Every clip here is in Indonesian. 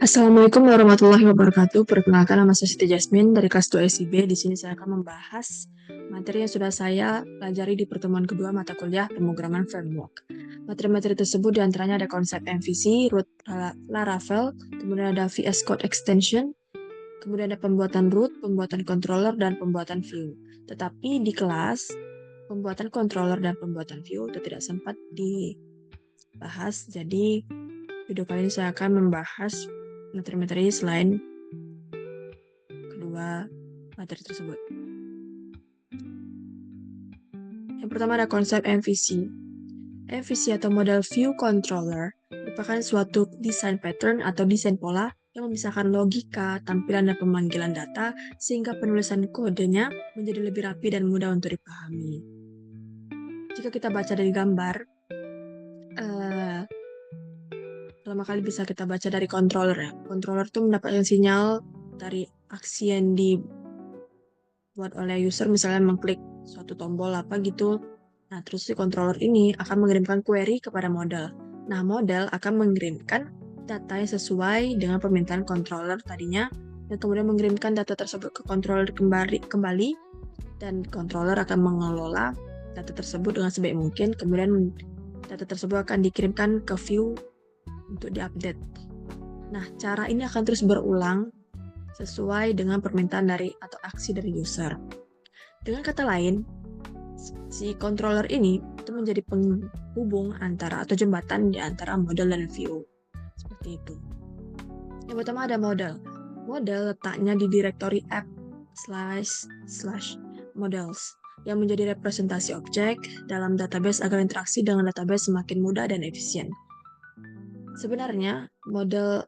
Assalamualaikum warahmatullahi wabarakatuh. Perkenalkan, nama saya Siti Jasmine dari kelas 2 SIB. Di sini saya akan membahas materi yang sudah saya pelajari di pertemuan kedua mata kuliah pemrograman framework. Materi-materi tersebut diantaranya ada konsep MVC, root Laravel, kemudian ada VS Code Extension, kemudian ada pembuatan root, pembuatan controller, dan pembuatan view. Tetapi di kelas, pembuatan controller dan pembuatan view itu tidak sempat dibahas. Jadi video kali ini saya akan membahas materi-materi selain kedua materi tersebut. Yang pertama ada konsep MVC. MVC atau Model View Controller merupakan suatu desain pattern atau desain pola yang memisahkan logika, tampilan, dan pemanggilan data sehingga penulisan kodenya menjadi lebih rapi dan mudah untuk dipahami. Jika kita baca dari gambar, pertama kali bisa kita baca dari controller ya. Controller itu mendapatkan sinyal dari aksi yang dibuat oleh user, misalnya mengklik suatu tombol apa gitu. Nah, terus si controller ini akan mengirimkan query kepada model. Nah, model akan mengirimkan data yang sesuai dengan permintaan controller tadinya, dan kemudian mengirimkan data tersebut ke controller kembali, dan controller akan mengelola data tersebut dengan sebaik mungkin. Kemudian data tersebut akan dikirimkan ke view untuk diupdate. Nah, cara ini akan terus berulang sesuai dengan permintaan dari atau aksi dari user. Dengan kata lain, si controller ini itu menjadi penghubung antara atau jembatan di antara model dan view. Seperti itu. Yang pertama ada model. Model letaknya di direktori app/models yang menjadi representasi objek dalam database agar interaksi dengan database semakin mudah dan efisien. Sebenarnya model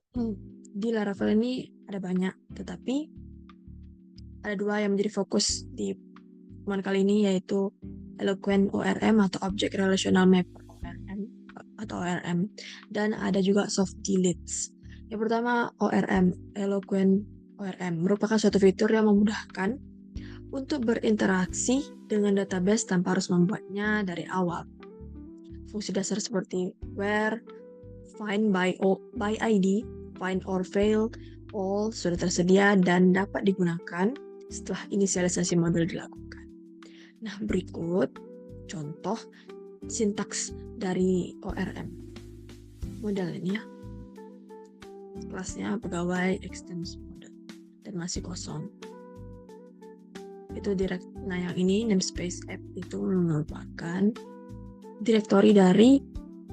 di Laravel ini ada banyak, tetapi ada dua yang menjadi fokus di pertemuan kali ini, yaitu Eloquent ORM atau Object Relational Mapper ORM, dan ada juga Soft Deletes. Yang pertama ORM, Eloquent ORM, merupakan suatu fitur yang memudahkan untuk berinteraksi dengan database tanpa harus membuatnya dari awal. Fungsi dasar seperti where, find by ID, find or fail, all sudah tersedia dan dapat digunakan setelah inisialisasi model dilakukan. Nah, berikut contoh sintaks dari ORM. Model ini ya. Kelasnya pegawai extends model dan masih kosong. Nah, yang ini namespace app itu merupakan direktori dari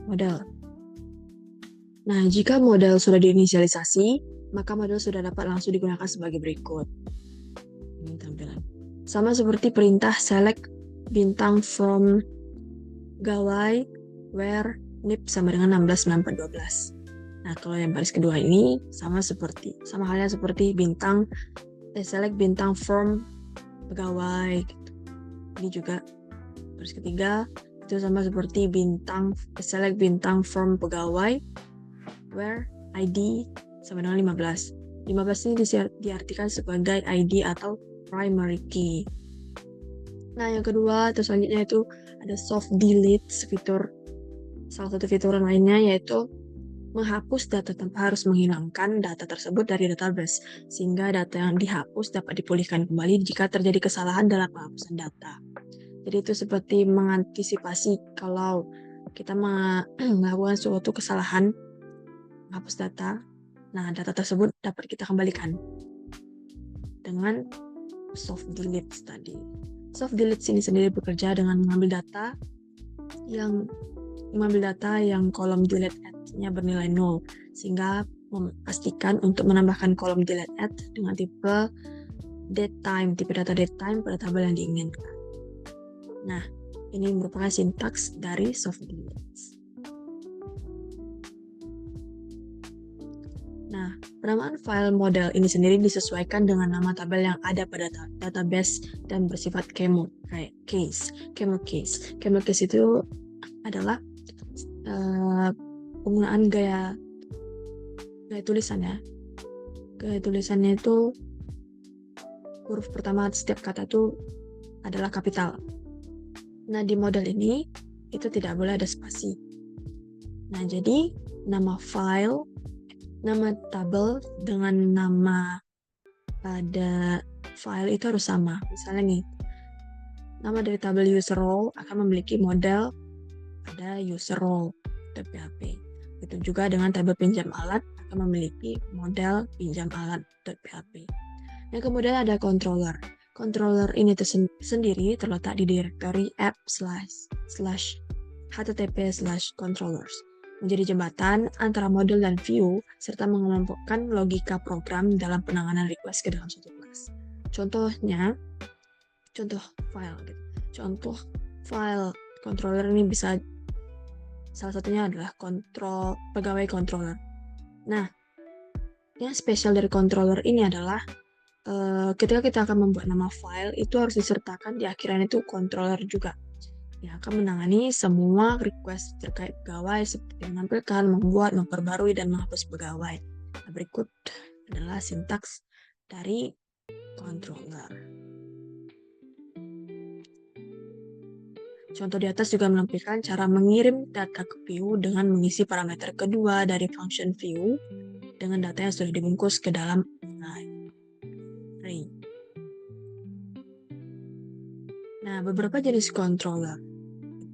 model. Nah, jika model sudah diinisialisasi, maka model sudah dapat langsung digunakan sebagai berikut. Ini tampilan. Sama seperti perintah select bintang from gawai where nip sama dengan 169412. Nah, kalau yang baris kedua ini sama halnya seperti select bintang from pegawai gitu. Ini juga baris ketiga itu sama seperti select bintang from pegawai where ID sama dengan 15. 15 ini diartikan sebagai ID atau primary key. Nah, yang kedua atau selanjutnya itu ada soft delete fitur. Salah satu fitur lainnya yaitu menghapus data tanpa harus menghilangkan data tersebut dari database, sehingga data yang dihapus dapat dipulihkan kembali jika terjadi kesalahan dalam penghapusan data. Jadi itu seperti mengantisipasi kalau kita melakukan suatu kesalahan menghapus data, nah data tersebut dapat kita kembalikan dengan soft delete tadi. Soft delete ini sendiri bekerja dengan mengambil data yang kolom delete add-nya bernilai 0, sehingga memastikan untuk menambahkan kolom delete add dengan tipe data datetime pada tabel yang diinginkan. Nah, ini merupakan sintaks dari soft delete. Nah, penamaan file model ini sendiri disesuaikan dengan nama tabel yang ada pada database dan bersifat camel case. Camel case itu adalah penggunaan gaya tulisan ya. Gaya tulisannya itu huruf pertama setiap kata itu adalah kapital. Nah, di model ini itu tidak boleh ada spasi. Nah, jadi nama file nama tabel dengan nama pada file itu harus sama. Misalnya nih, nama dari tabel user role akan memiliki model pada user role.php. Itu juga dengan tabel pinjam alat akan memiliki model pinjam alat.php. Yang kemudian ada controller. Controller ini sendiri terletak di directory app/http/controllers. Menjadi jembatan antara model dan view, serta mengelompokkan logika program dalam penanganan request ke dalam suatu kelas. Contohnya, contoh file controller ini bisa, salah satunya adalah pegawai controller. Nah, yang spesial dari controller ini adalah ketika kita akan membuat nama file, itu harus disertakan di akhiran itu controller juga. Yang akan menangani semua request terkait pegawai seperti menampilkan, membuat, memperbarui, dan menghapus pegawai. Nah, berikut adalah sintaks dari controller. Contoh di atas juga menampilkan cara mengirim data ke view dengan mengisi parameter kedua dari function view dengan data yang sudah dibungkus ke dalam array. Nah, beberapa jenis controller.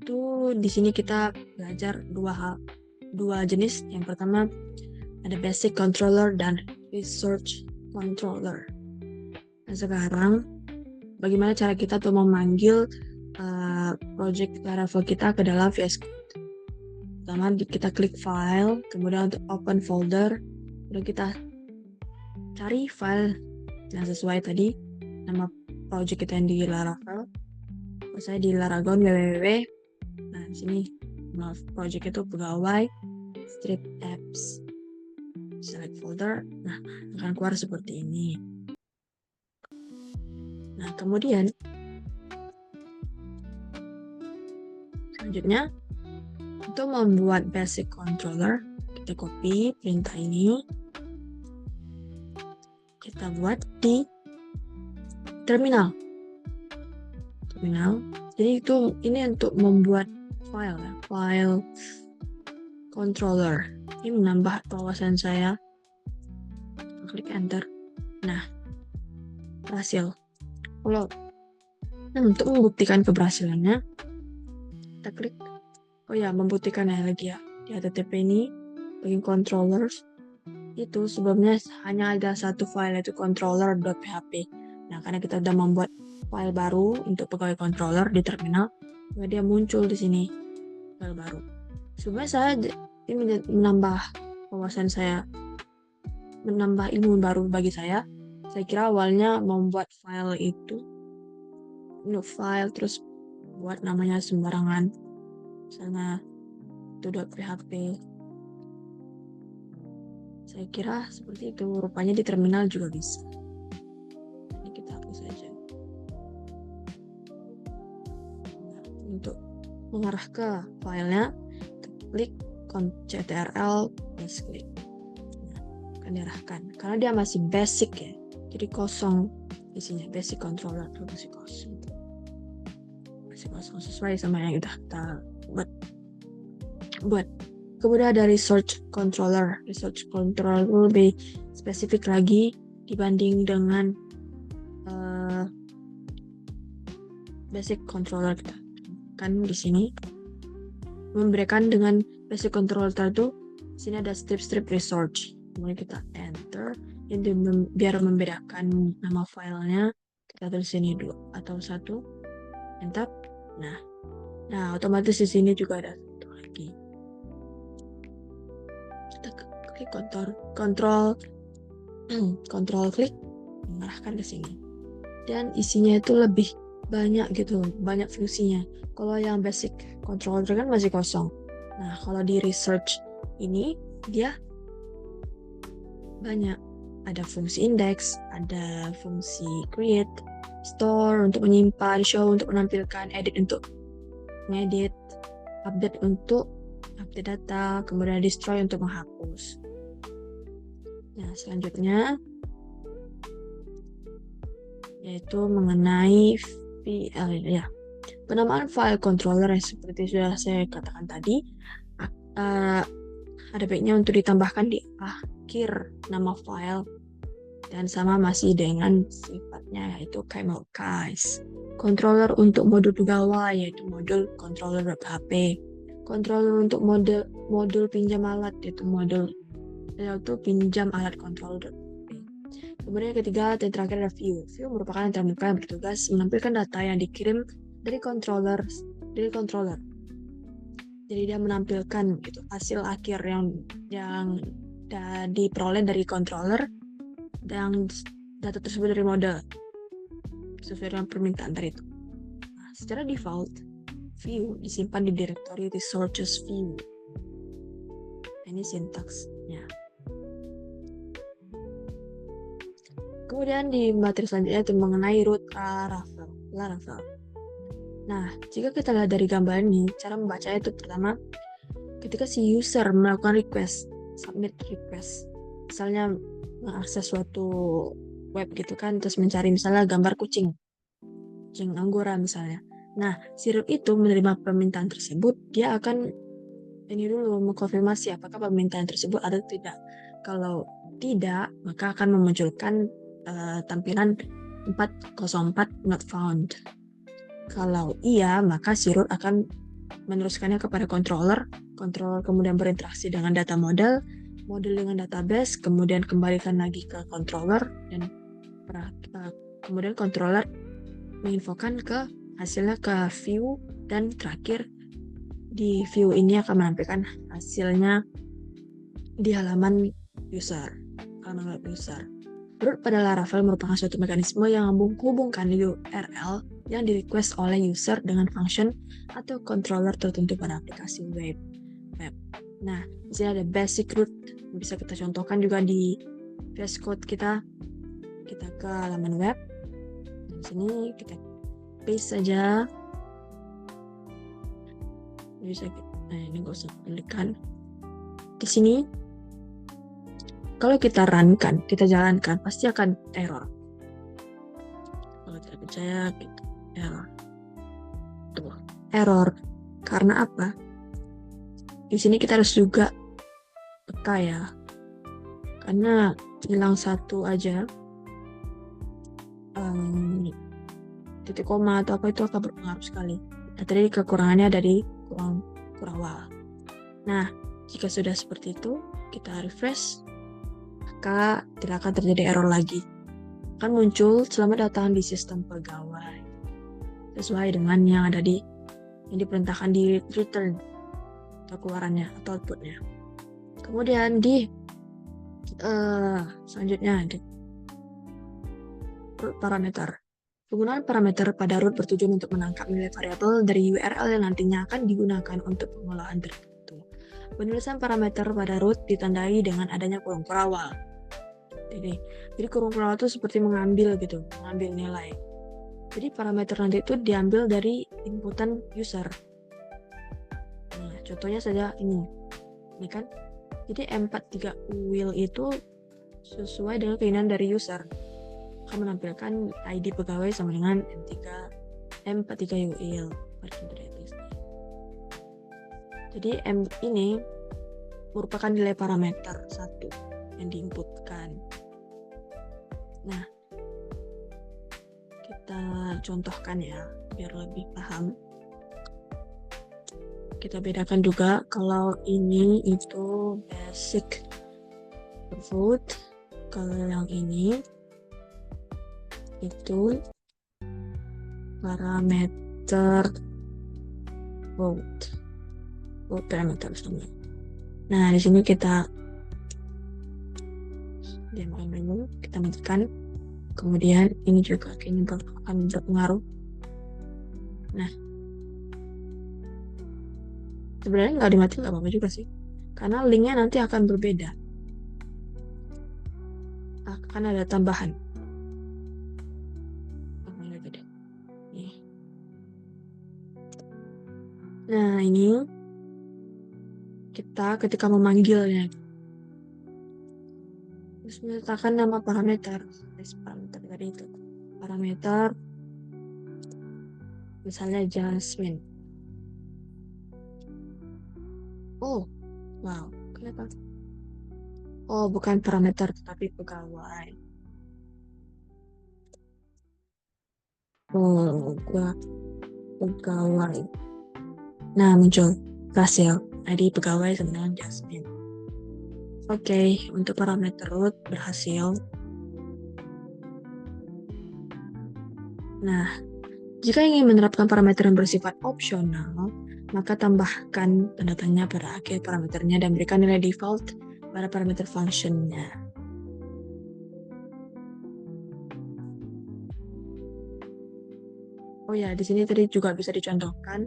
Itu di sini kita belajar dua jenis. Yang pertama ada basic controller dan research controller. Nah, sekarang bagaimana cara kita tuh memanggil project Laravel kita ke dalam VS Code. Pertama kita klik file, kemudian untuk open folder, kemudian kita cari file yang sesuai tadi nama project kita yang di Laravel. Saya di Laragon www. Nah, di sini project itu pegawai strip apps. Select folder. Nah, akan keluar seperti ini. Nah, kemudian selanjutnya untuk membuat basic controller, kita copy perintah ini, kita buat di terminal. Jadi ini untuk membuat file controller. Ini menambah wawasan saya. Klik enter. Nah, berhasil. Untuk membuktikan keberhasilannya, kita klik. Membuktikan lagi ya. Di HTTP ini, bagi controllers, itu sebelumnya hanya ada satu file, yaitu controller.php. Nah, karena kita sudah membuat file baru untuk pegawai controller di terminal, dia muncul di sini file baru. Sebelumnya saya ini menambah wawasan saya, menambah ilmu baru bagi saya. Saya kira awalnya membuat file itu, file terus buat namanya sembarangan, misalnya itu .php. Saya kira seperti itu. Rupanya di terminal juga bisa. Ini kita hapus saja. Nah, untuk mengarah ke filenya, klik ctrl plus klik. Nah, akan diarahkan. Karena dia masih basic ya, jadi kosong isinya. Basic controller itu masih kosong. Sesuai sama yang udah kita buat. Kemudian ada research controller. Research controller lebih spesifik lagi dibanding dengan basic controller kita. Kan di sini memberikan dengan basic controller itu, di sini ada strip research. Kemudian kita enter. Ini biar membedakan nama filenya, kita tulis sini 2 atau 1. Enter. Nah, otomatis di sini juga ada satu lagi. Kita klik kontrol klik, mengarahkan ke sini. Dan isinya itu lebih banyak gitu, banyak fungsinya. Kalau yang basic controller kan masih kosong. Nah, kalau di research ini dia banyak. Ada fungsi index, ada fungsi create, store untuk menyimpan, show untuk menampilkan, edit untuk ngedit, update untuk update data, kemudian destroy untuk menghapus. Nah, selanjutnya yaitu mengenai penamaan file controller yang seperti sudah saya katakan tadi, ada baiknya untuk ditambahkan di akhir nama file dan sama masih dengan sifatnya yaitu camel case. Controller untuk modul pegawai yaitu modul controller web HP. Controller untuk modul pinjam alat yaitu modul pinjam alat controller. Kemudian yang ketiga dan terakhir ada view. View merupakan termuka yang bertugas menampilkan data yang dikirim dari controller. Jadi dia menampilkan gitu hasil akhir yang diperoleh dari controller dan data tersebut dari model sesuai dengan permintaan tadi itu. Nah, secara default, view disimpan di direktori resources view. Ini sintaksnya. Kemudian di materi selanjutnya itu mengenai root Laravel. Nah, jika kita lihat dari gambar ini, cara membacanya itu pertama, ketika si user melakukan submit request, misalnya mengakses suatu web gitu kan, terus mencari misalnya gambar kucing anggora misalnya. Nah, si root itu menerima permintaan tersebut, dia akan ini dulu mengkonfirmasi apakah permintaan tersebut ada atau tidak. Kalau tidak, maka akan memunculkan tampilan 404 not found. Kalau iya, maka si root akan meneruskannya kepada controller kemudian berinteraksi dengan data model dengan database, kemudian kembalikan lagi ke controller, dan kemudian controller menginfokan ke hasilnya ke view, dan terakhir di view ini akan menampilkan hasilnya di halaman web user. Root pada Laravel merupakan suatu mekanisme yang menghubungkan URL yang di-request oleh user dengan function atau controller tertentu pada aplikasi web. Nah, di sini ada basic root, bisa kita contohkan juga di VS Code kita ke halaman web. Di sini kita paste saja. Bisa ini nggak usah klikkan. Di sini kalau kita runkan, kita jalankan, pasti akan error. Kalau tidak percaya, gitu. Error. Karena apa? Di sini kita harus juga peka ya. Karena hilang satu aja, titik koma atau apa itu akan berpengaruh sekali. Nah, tadi kekurangannya dari kurang awal. Nah, jika sudah seperti itu, kita refresh, maka tidak akan terjadi error lagi. Akan muncul selamat datang di sistem pegawai sesuai dengan yang ada yang diperintahkan di return atau keluarannya atau outputnya. Kemudian di selanjutnya di root parameter. Penggunaan parameter pada root bertujuan untuk menangkap nilai variabel dari URL yang nantinya akan digunakan untuk pengolahan tertentu. Penulisan parameter pada root ditandai dengan adanya kurung perawal. Jadi kurung perawal itu seperti mengambil nilai. Jadi parameter nanti itu diambil dari inputan user. Nah, contohnya saja ini kan. Jadi M43 will itu sesuai dengan keinginan dari user. Akan menampilkan ID pegawai sama dengan M43 will. Jadi M ini merupakan nilai parameter satu yang diinputkan. Nah, kita contohkan ya, biar lebih paham. Kita bedakan juga kalau ini itu basic vote, kalau yang ini itu parameter vote parameter semua. Nah, di sini kita diamkan dulu, kita matikan. Kemudian ini juga kayaknya akan berpengaruh. Nah, sebenarnya nggak dimatiin nggak apa-apa juga sih, karena linknya nanti akan berbeda, akan ada tambahan. Nah, ini kita ketika memanggilnya terus menyertakan nama parameter tadi itu, parameter misalnya Jasmine. Oh, wow, kenapa? Oh, bukan parameter, tetapi pegawai. Oh, pegawai. Nah, muncul hasil ID pegawai dengan Jasmine. Oke, untuk parameter root berhasil. Nah, jika ingin menerapkan parameter yang bersifat opsional, maka tambahkan tanda tanya pada akhir parameternya dan berikan nilai default pada parameter functionnya. Oh ya, di sini tadi juga bisa dicontohkan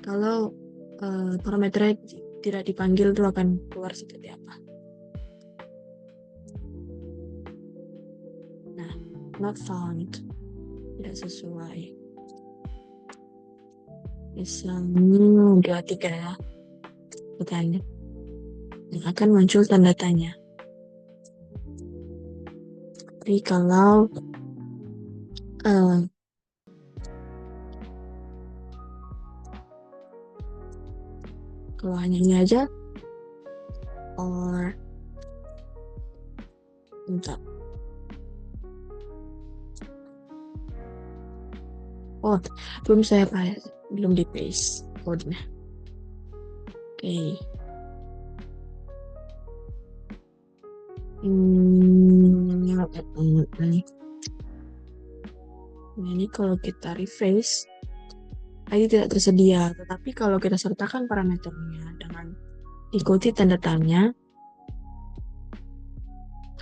kalau parameternya tidak dipanggil itu akan keluar seperti apa. Nah, not found, tidak sesuai. Misalnya 23 ya, pertanyaan. Yang akan muncul tanda tanya. Tapi kalau hanya ini aja, or bentar. Oh, belum di paste code-nya. Oke. Ini kalau kita refresh, ID tidak tersedia. Tetapi kalau kita sertakan parameternya dengan ikuti tanda tanya,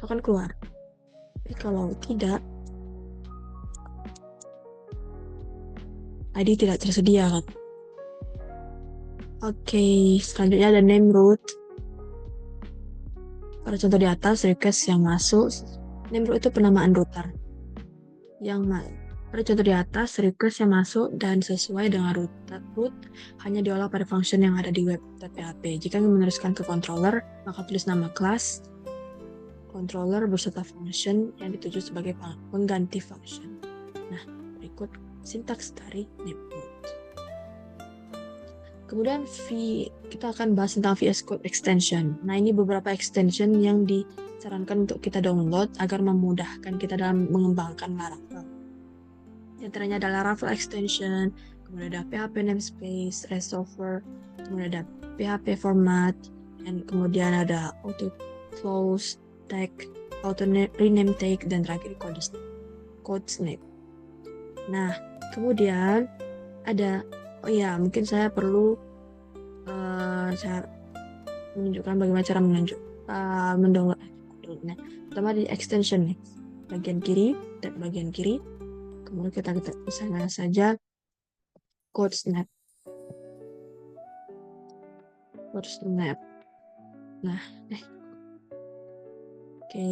akan keluar. Tapi kalau tidak, ID tidak tersedia. Oke, selanjutnya ada name root. Pada contoh di atas, request yang masuk, name root itu penamaan router. Pada contoh di atas, request yang masuk dan sesuai dengan root hanya diolah pada function yang ada di web.php. Jika ingin meneruskan ke controller, maka tulis nama kelas controller beserta function yang dituju sebagai pengganti function. Nah, berikut sintaks dari name root. Kemudian kita akan bahas tentang VS Code extension. Nah, ini beberapa extension yang disarankan untuk kita download agar memudahkan kita dalam mengembangkan Laravel. Di antaranya ada Laravel extension, kemudian ada PHP namespace, resolver, kemudian ada PHP format, dan kemudian ada auto close tag, auto rename tag, dan terakhir code snap. Nah, kemudian ada mungkin saya perlu menunjukkan bagaimana cara mendownloadnya. Pertama di extension nih, bagian kiri, dan bagian kiri. Kemudian kita misalnya saja code snap. Nah, oke.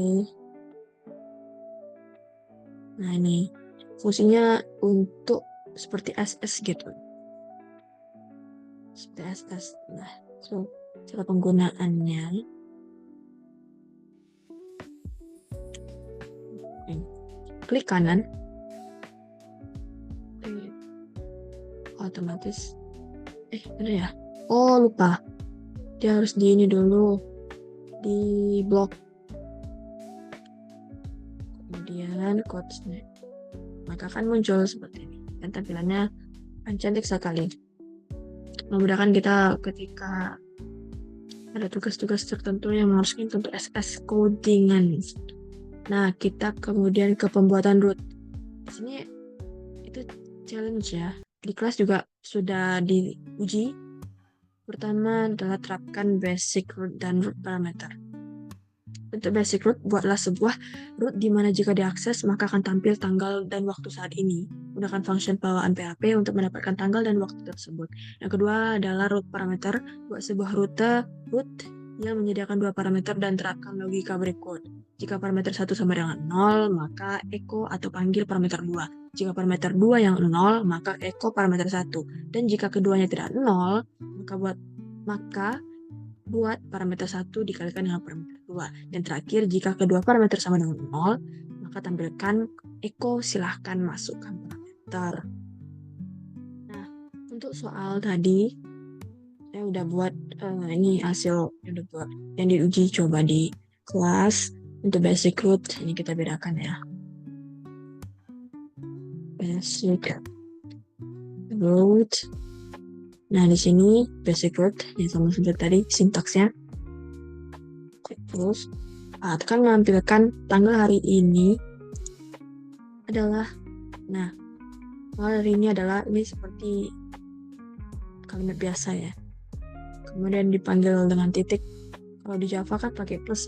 Nah, ini fungsinya untuk seperti SS gitu. Seperti SS. Nah, cara penggunaannya. Klik kanan. Otomatis. Bener ya? Oh, lupa. Dia harus di ini dulu. Di blok. Kemudian code snap. Maka akan muncul seperti ini. Dan tampilannya akan cantik sekali. Memudahkan kita ketika ada tugas-tugas tertentu yang mengharuskan untuk SS codingan. Nah, kita kemudian ke pembuatan root. Di sini itu challenge ya. Di kelas juga sudah diuji. Pertama adalah terapkan basic root dan root parameter. Untuk basic root, buatlah sebuah root di mana jika diakses maka akan tampil tanggal dan waktu saat ini. Gunakan function bawaan PHP untuk mendapatkan tanggal dan waktu tersebut. Yang kedua adalah root parameter. Buat sebuah rute root yang menyediakan dua parameter dan terapkan logika berikut. Jika parameter 1 sama dengan 0, maka echo atau panggil parameter 2. Jika parameter 2 yang 0, maka echo parameter 1. Dan jika keduanya tidak 0, maka buat parameter 1 dikalikan dengan parameter 2. Dan terakhir, jika kedua parameter sama dengan 0, maka tampilkan echo, silahkan masukkan parameter. Nah, untuk soal tadi, saya udah buat ini hasil yang diuji, coba di kelas. Untuk basic root ini kita bedakan ya. Basic root. Nah, di sini basic root yang sama seperti tadi sintaksnya. Terus akan menampilkan tanggal hari ini adalah, nah, tanggal hari ini adalah ini seperti kalimat biasa ya. Kemudian dipanggil dengan titik. Kalau di Java kan pakai plus.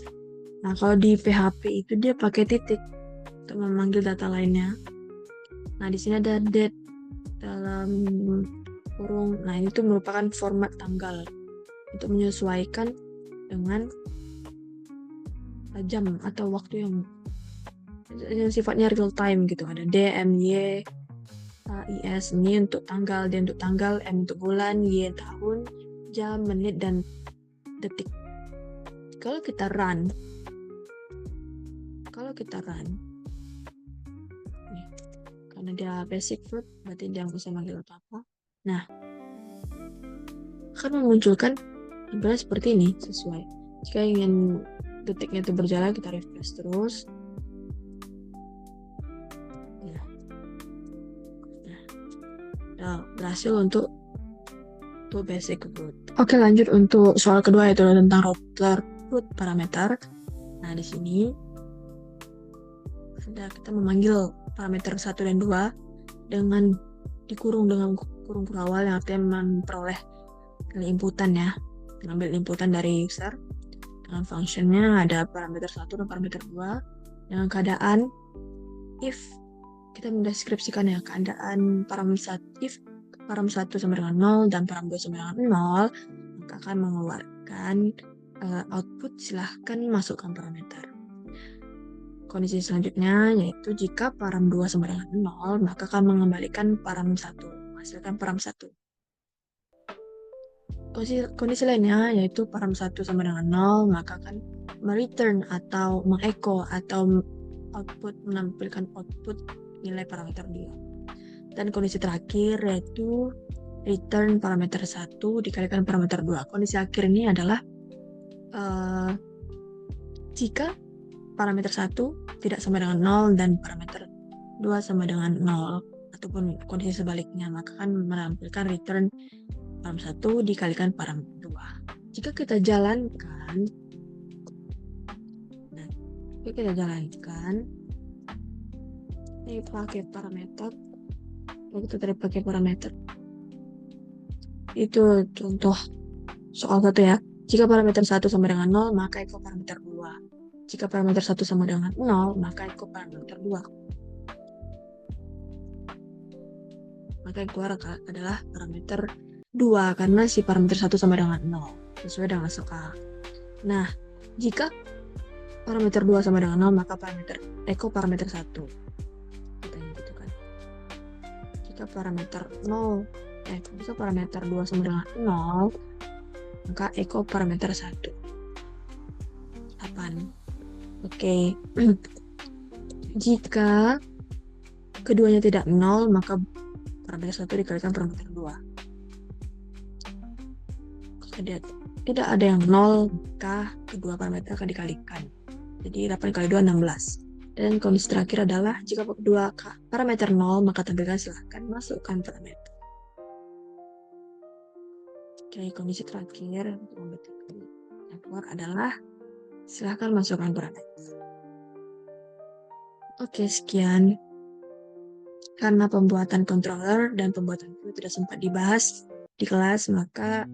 Nah, kalau di PHP itu dia pakai titik untuk memanggil data lainnya. Nah, di sini ada date dalam kurung. Nah, ini tuh merupakan format tanggal untuk menyesuaikan dengan jam atau waktu yang sifatnya real time gitu. Ada D, M, Y, I, S. Ini untuk tanggal, D untuk tanggal, M untuk bulan, Y tahun, jam, menit, dan detik. Kalau kita run, nih, karena dia basic root, berarti dia nggak usah manggil apa-apa. Nah, akan memunculkan tampilan seperti ini sesuai. Jika ingin detiknya itu berjalan, kita refresh terus. Nah, berhasil untuk basic root. Oke, lanjut untuk soal kedua, yaitu tentang root parameter. Nah, di sini kita memanggil parameter 1 dan 2 dengan dikurung dengan kurung awal, yang artinya memperoleh inputan ya, mengambil inputan dari user. Dengan functionnya ada parameter 1 dan parameter 2 dengan keadaan if kita mendeskripsikan ya, keadaan parameter 1 if param 1 sama dengan 0 dan param 2 sama dengan 0, maka akan mengeluarkan output silahkan masukkan parameter. Kondisi selanjutnya yaitu jika param 2 sama dengan 0, maka akan mengembalikan param 1, menghasilkan param 1. Kondisi lainnya yaitu param 1 sama dengan 0, maka akan mereturn atau mengecho atau output, menampilkan output nilai parameter 2. Dan kondisi terakhir yaitu return parameter 1 dikalikan parameter 2. Kondisi akhir ini adalah jika parameter 1 tidak sama dengan 0 dan parameter 2 sama dengan 0, ataupun kondisi sebaliknya, maka akan menampilkan return param 1 dikalikan param 2. Jika kita jalankan, ini pakai parameter, kita tadi pakai parameter. Itu contoh soal 1 ya. Jika parameter 1 sama dengan 0, maka echo parameter 2. Jika parameter 1 sama dengan 0, maka echo parameter 2. Maka yang keluar adalah parameter 2 karena si parameter 1 sama dengan 0 sesuai dengan soal. Nah, jika parameter 2 sama dengan 0, maka echo parameter 1. Gitu kan. Jika parameter 2 sama dengan 0, maka echo parameter 1. 8. Oke. Jika keduanya tidak 0, maka parameter 1 dikalikan parameter 2. Jika tidak ada yang 0, maka kedua parameter akan dikalikan. Jadi 8 kali 2, 16. Dan kondisi terakhir adalah jika kedua parameter 0, maka tampilkan silahkan masukkan parameter. Oke, kondisi terakhir untuk membuktikan yang keluar adalah silahkan masukkan parameter. Oke, sekian. Karena pembuatan controller dan pembuatan view tidak sempat dibahas di kelas, maka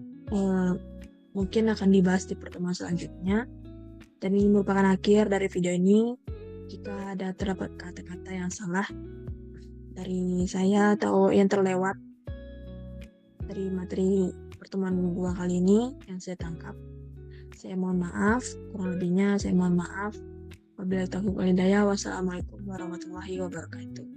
mungkin akan dibahas di pertemuan selanjutnya. Dan ini merupakan akhir dari video ini. Jika ada terdapat kata-kata yang salah dari saya atau yang terlewat dari materi pertemuan 2 kali ini yang saya tangkap, saya mohon maaf. Kurang lebihnya saya mohon maaf. Wabillahi taufiq wal hidayah. Wassalamualaikum warahmatullahi wabarakatuh.